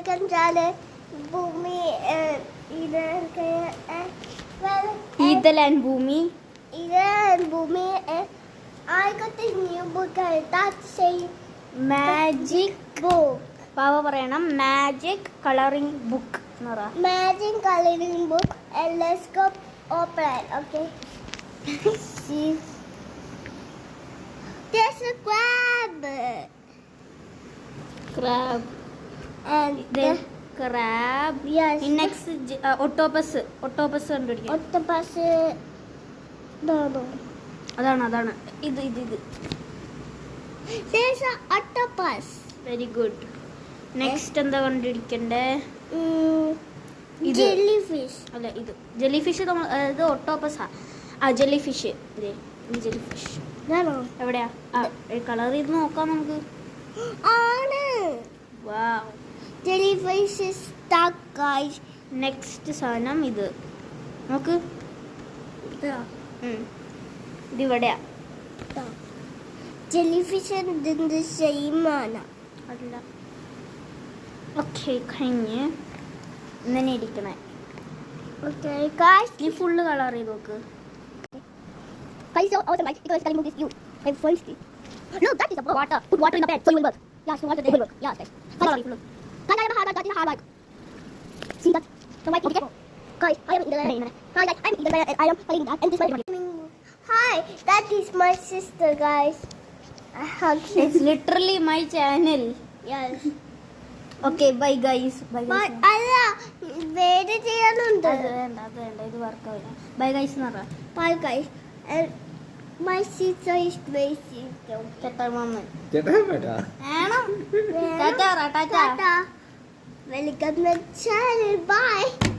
welcome channel. Bhumi Idal and Bhumi. I got a new book that says Magic book. Pava Paranam Magic Coloring Book. Nora. Magic coloring book, and let's go open. Okay. See. There's a crab. Crab. And Then crab. yes. In next octopus. Octopus കണ്ടുപിടിക്കാം. Octopus. No. അതാണ് ഇത് There's an octopus. Very good. Next എന്താ കണ്ടുപിടിക്കണ്ടേ? ഇത്. Jellyfish. അല്ല ഇത് jellyfish. ഇത് ഒക്ടോപ്പസാ. Jellyfish. Jellyfish No. എവിടെയാ? Colour ചെയ്ത് നോക്കാം നമുക്ക്. ആണ്. Wow. Jellyfish is stuck, guys. Next സാധനം ഇത് നോക്ക്. ഇതിവിടെയാ. Jellyfish ഇതിന്റെ സെയിം ആണ്. അല്ല. ഓക്കെ കഴിഞ്ഞ് ഇങ്ങനെ ഇരിക്കണേ. Okay, guys. നീ ഫുള്ള് കളർ ചെയ്ത് നോക്ക്. Guys, so awesome, guys. It was telling me this you. I'm thirsty. No, that is a water. Put water in the bed so you will work. Yes, water there will work. Yes, guys. Guys, I have a hard work. See that? So white okay? Guys, I am in the rain. Hi, guys. I'm in the rain and I am playing that. And this is Hi, that is my sister, guys. I hug you. It's literally my channel. Yes. Okay, bye guys. Bye guys. But അല്ല വേറെ ചെയ്യാനുണ്ട്. അത് വേണ്ട ഇത് work ആവില്ല. Bye guys എന്ന് പറ. Bye, guys. And my sister is my sister. ചേട്ടാ മമ്മ. ചേട്ടാ ബേട്ടാ. ആണോ? Tata. Welcome to the channel. Bye.